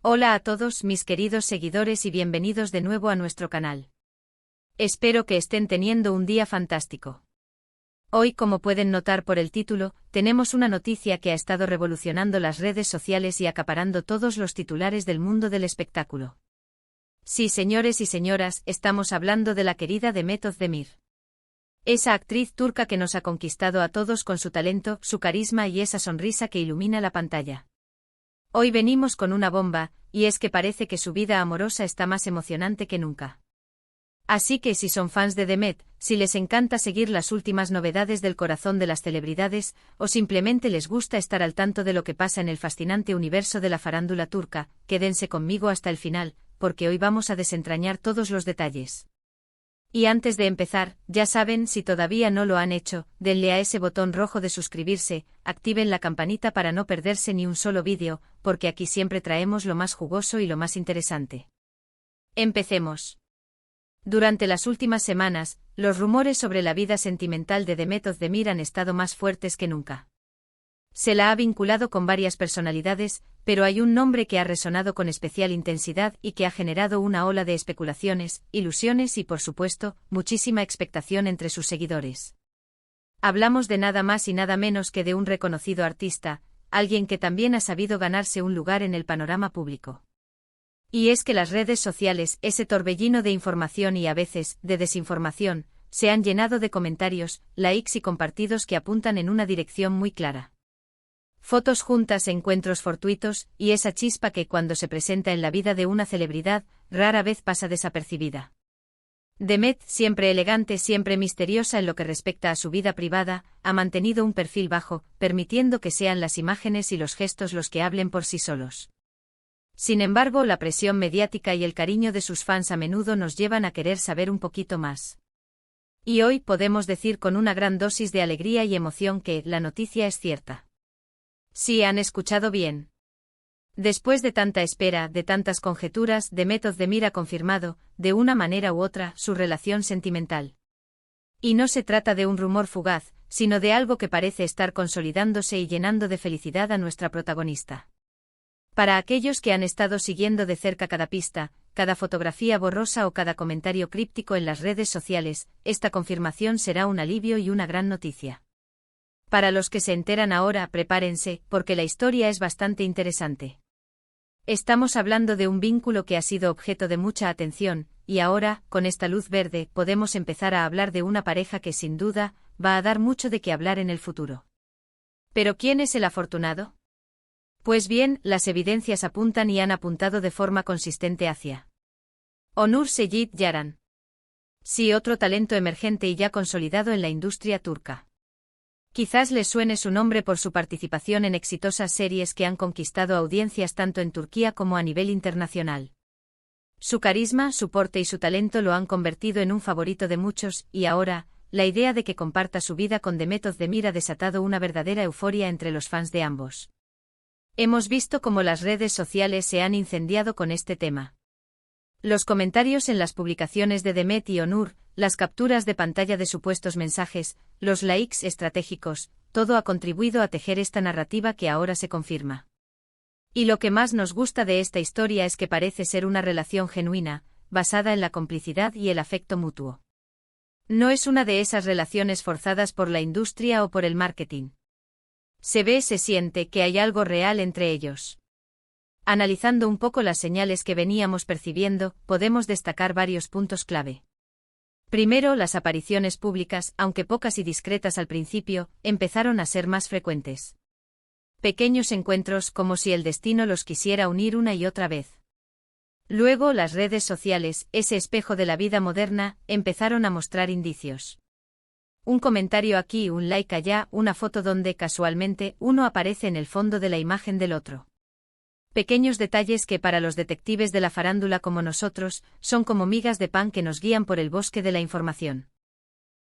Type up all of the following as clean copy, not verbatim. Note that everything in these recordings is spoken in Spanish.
Hola a todos mis queridos seguidores y bienvenidos de nuevo a nuestro canal. Espero que estén teniendo un día fantástico. Hoy, como pueden notar por el título, tenemos una noticia que ha estado revolucionando las redes sociales y acaparando todos los titulares del mundo del espectáculo. Sí, señores y señoras, estamos hablando de la querida Demet Özdemir. Esa actriz turca que nos ha conquistado a todos con su talento, su carisma y esa sonrisa que ilumina la pantalla. Hoy venimos con una bomba, y es que parece que su vida amorosa está más emocionante que nunca. Así que si son fans de Demet, si les encanta seguir las últimas novedades del corazón de las celebridades, o simplemente les gusta estar al tanto de lo que pasa en el fascinante universo de la farándula turca, quédense conmigo hasta el final, porque hoy vamos a desentrañar todos los detalles. Y antes de empezar, ya saben, si todavía no lo han hecho, denle a ese botón rojo de suscribirse, activen la campanita para no perderse ni un solo vídeo, porque aquí siempre traemos lo más jugoso y lo más interesante. Empecemos. Durante las últimas semanas, los rumores sobre la vida sentimental de Demet Özdemir han estado más fuertes que nunca. Se la ha vinculado con varias personalidades, pero hay un nombre que ha resonado con especial intensidad y que ha generado una ola de especulaciones, ilusiones y, por supuesto, muchísima expectación entre sus seguidores. Hablamos de nada más y nada menos que de un reconocido artista, alguien que también ha sabido ganarse un lugar en el panorama público. Y es que las redes sociales, ese torbellino de información y a veces, de desinformación, se han llenado de comentarios, likes y compartidos que apuntan en una dirección muy clara. Fotos juntas, encuentros fortuitos, y esa chispa que cuando se presenta en la vida de una celebridad, rara vez pasa desapercibida. Demet, siempre elegante, siempre misteriosa en lo que respecta a su vida privada, ha mantenido un perfil bajo, permitiendo que sean las imágenes y los gestos los que hablen por sí solos. Sin embargo, la presión mediática y el cariño de sus fans a menudo nos llevan a querer saber un poquito más. Y hoy podemos decir con una gran dosis de alegría y emoción que la noticia es cierta. Sí, han escuchado bien. Después de tanta espera, de tantas conjeturas, Demet Özdemir ha confirmado, de una manera u otra, su relación sentimental. Y no se trata de un rumor fugaz, sino de algo que parece estar consolidándose y llenando de felicidad a nuestra protagonista. Para aquellos que han estado siguiendo de cerca cada pista, cada fotografía borrosa o cada comentario críptico en las redes sociales, esta confirmación será un alivio y una gran noticia. Para los que se enteran ahora, prepárense, porque la historia es bastante interesante. Estamos hablando de un vínculo que ha sido objeto de mucha atención, y ahora, con esta luz verde, podemos empezar a hablar de una pareja que sin duda, va a dar mucho de qué hablar en el futuro. ¿Pero quién es el afortunado? Pues bien, las evidencias apuntan y han apuntado de forma consistente hacia Onur Seyit Yaran. Sí, otro talento emergente y ya consolidado en la industria turca. Quizás les suene su nombre por su participación en exitosas series que han conquistado audiencias tanto en Turquía como a nivel internacional. Su carisma, su porte y su talento lo han convertido en un favorito de muchos, y ahora, la idea de que comparta su vida con Demet Özdemir ha desatado una verdadera euforia entre los fans de ambos. Hemos visto cómo las redes sociales se han incendiado con este tema. Los comentarios en las publicaciones de Demet y Onur, las capturas de pantalla de supuestos mensajes, los likes estratégicos, todo ha contribuido a tejer esta narrativa que ahora se confirma. Y lo que más nos gusta de esta historia es que parece ser una relación genuina, basada en la complicidad y el afecto mutuo. No es una de esas relaciones forzadas por la industria o por el marketing. Se ve, se siente que hay algo real entre ellos. Analizando un poco las señales que veníamos percibiendo, podemos destacar varios puntos clave. Primero, las apariciones públicas, aunque pocas y discretas al principio, empezaron a ser más frecuentes. Pequeños encuentros como si el destino los quisiera unir una y otra vez. Luego, las redes sociales, ese espejo de la vida moderna, empezaron a mostrar indicios. Un comentario aquí, un like allá, una foto donde, casualmente, uno aparece en el fondo de la imagen del otro. Pequeños detalles que para los detectives de la farándula como nosotros, son como migas de pan que nos guían por el bosque de la información.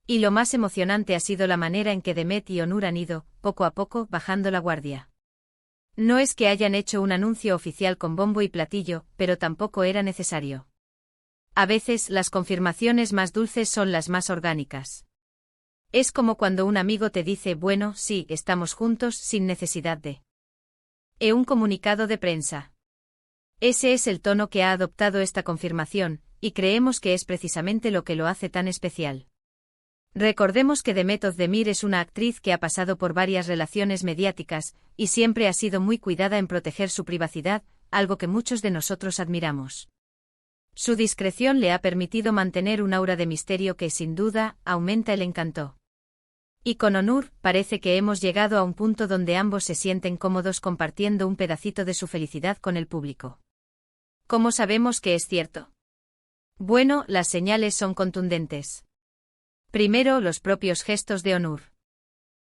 Y lo más emocionante ha sido la manera en que Demet y Onur han ido, poco a poco, bajando la guardia. No es que hayan hecho un anuncio oficial con bombo y platillo, pero tampoco era necesario. A veces, las confirmaciones más dulces son las más orgánicas. Es como cuando un amigo te dice, bueno, sí, estamos juntos, sin necesidad de un comunicado de prensa. Ese es el tono que ha adoptado esta confirmación, y creemos que es precisamente lo que lo hace tan especial. Recordemos que Demet Özdemir es una actriz que ha pasado por varias relaciones mediáticas, y siempre ha sido muy cuidada en proteger su privacidad, algo que muchos de nosotros admiramos. Su discreción le ha permitido mantener un aura de misterio que, sin duda, aumenta el encanto. Y con Onur, parece que hemos llegado a un punto donde ambos se sienten cómodos compartiendo un pedacito de su felicidad con el público. ¿Cómo sabemos que es cierto? Bueno, las señales son contundentes. Primero, los propios gestos de Onur.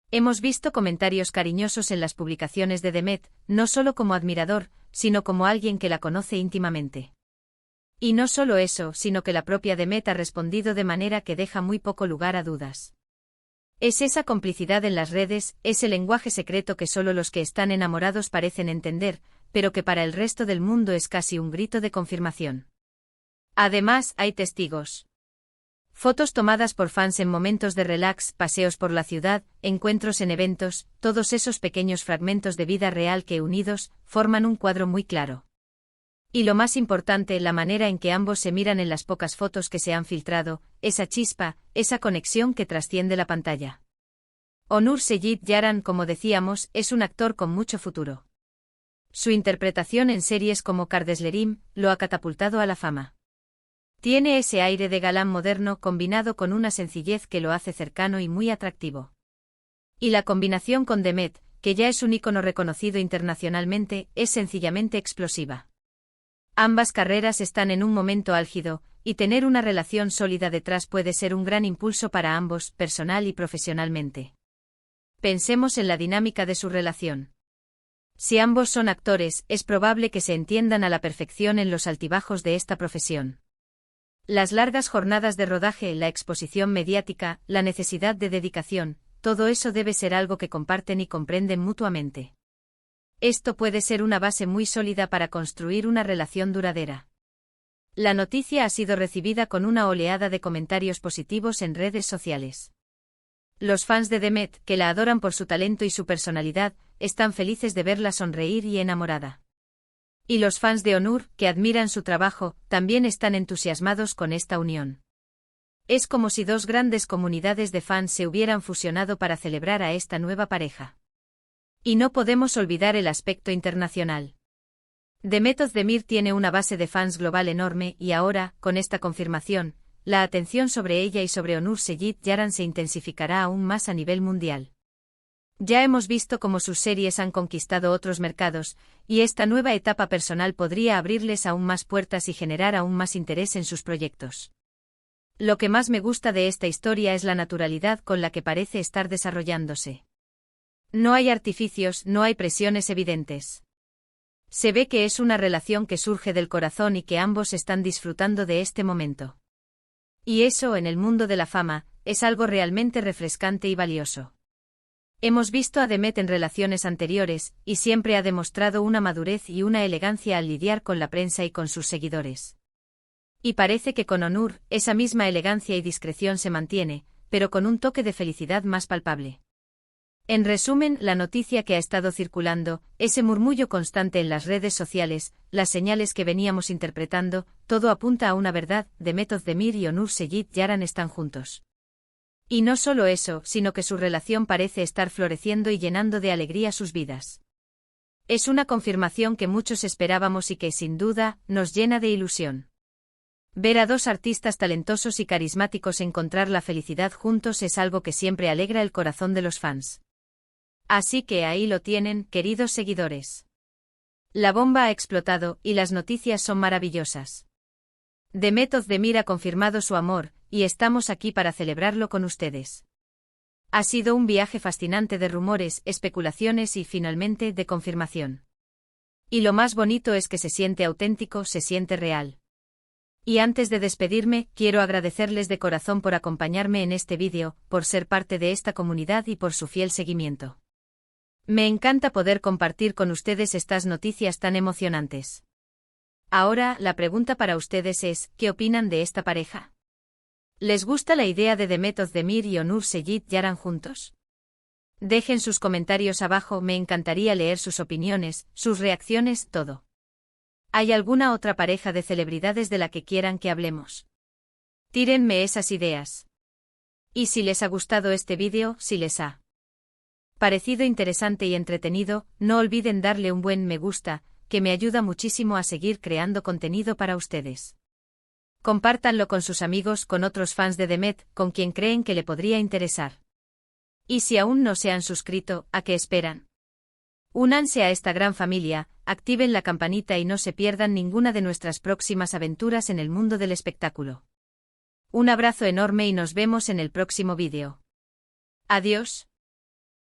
Hemos visto comentarios cariñosos en las publicaciones de Demet, no solo como admirador, sino como alguien que la conoce íntimamente. Y no solo eso, sino que la propia Demet ha respondido de manera que deja muy poco lugar a dudas. Es esa complicidad en las redes, ese lenguaje secreto que solo los que están enamorados parecen entender, pero que para el resto del mundo es casi un grito de confirmación. Además, hay testigos. Fotos tomadas por fans en momentos de relax, paseos por la ciudad, encuentros en eventos, todos esos pequeños fragmentos de vida real que, unidos, forman un cuadro muy claro. Y lo más importante, la manera en que ambos se miran en las pocas fotos que se han filtrado, esa chispa, esa conexión que trasciende la pantalla. Onur Seyit Yaran, como decíamos, es un actor con mucho futuro. Su interpretación en series como Kardaslerim lo ha catapultado a la fama. Tiene ese aire de galán moderno combinado con una sencillez que lo hace cercano y muy atractivo. Y la combinación con Demet, que ya es un ícono reconocido internacionalmente, es sencillamente explosiva. Ambas carreras están en un momento álgido, y tener una relación sólida detrás puede ser un gran impulso para ambos, personal y profesionalmente. Pensemos en la dinámica de su relación. Si ambos son actores, es probable que se entiendan a la perfección en los altibajos de esta profesión. Las largas jornadas de rodaje, la exposición mediática, la necesidad de dedicación, todo eso debe ser algo que comparten y comprenden mutuamente. Esto puede ser una base muy sólida para construir una relación duradera. La noticia ha sido recibida con una oleada de comentarios positivos en redes sociales. Los fans de Demet, que la adoran por su talento y su personalidad, están felices de verla sonreír y enamorada. Y los fans de Onur, que admiran su trabajo, también están entusiasmados con esta unión. Es como si dos grandes comunidades de fans se hubieran fusionado para celebrar a esta nueva pareja. Y no podemos olvidar el aspecto internacional. Demet Özdemir tiene una base de fans global enorme y ahora, con esta confirmación, la atención sobre ella y sobre Onur Seyit Yaran se intensificará aún más a nivel mundial. Ya hemos visto cómo sus series han conquistado otros mercados, y esta nueva etapa personal podría abrirles aún más puertas y generar aún más interés en sus proyectos. Lo que más me gusta de esta historia es la naturalidad con la que parece estar desarrollándose. No hay artificios, no hay presiones evidentes. Se ve que es una relación que surge del corazón y que ambos están disfrutando de este momento. Y eso, en el mundo de la fama, es algo realmente refrescante y valioso. Hemos visto a Demet en relaciones anteriores, y siempre ha demostrado una madurez y una elegancia al lidiar con la prensa y con sus seguidores. Y parece que con Onur, esa misma elegancia y discreción se mantiene, pero con un toque de felicidad más palpable. En resumen, la noticia que ha estado circulando, ese murmullo constante en las redes sociales, las señales que veníamos interpretando, todo apunta a una verdad: Demet Özdemir y Onur Seyit Yaran están juntos. Y no solo eso, sino que su relación parece estar floreciendo y llenando de alegría sus vidas. Es una confirmación que muchos esperábamos y que, sin duda, nos llena de ilusión. Ver a dos artistas talentosos y carismáticos encontrar la felicidad juntos es algo que siempre alegra el corazón de los fans. Así que ahí lo tienen, queridos seguidores. La bomba ha explotado, y las noticias son maravillosas. Demet Özdemir ha confirmado su amor, y estamos aquí para celebrarlo con ustedes. Ha sido un viaje fascinante de rumores, especulaciones y, finalmente, de confirmación. Y lo más bonito es que se siente auténtico, se siente real. Y antes de despedirme, quiero agradecerles de corazón por acompañarme en este vídeo, por ser parte de esta comunidad y por su fiel seguimiento. Me encanta poder compartir con ustedes estas noticias tan emocionantes. Ahora, la pregunta para ustedes es, ¿qué opinan de esta pareja? ¿Les gusta la idea de Demet Özdemir y Onur Seyit Yaran juntos? Dejen sus comentarios abajo, me encantaría leer sus opiniones, sus reacciones, todo. ¿Hay alguna otra pareja de celebridades de la que quieran que hablemos? Tírenme esas ideas. Y si les ha gustado este vídeo, si les ha parecido interesante y entretenido, no olviden darle un buen me gusta, que me ayuda muchísimo a seguir creando contenido para ustedes. Compártanlo con sus amigos, con otros fans de Demet, con quien creen que le podría interesar. Y si aún no se han suscrito, ¿a qué esperan? Únanse a esta gran familia, activen la campanita y no se pierdan ninguna de nuestras próximas aventuras en el mundo del espectáculo. Un abrazo enorme y nos vemos en el próximo vídeo. Adiós.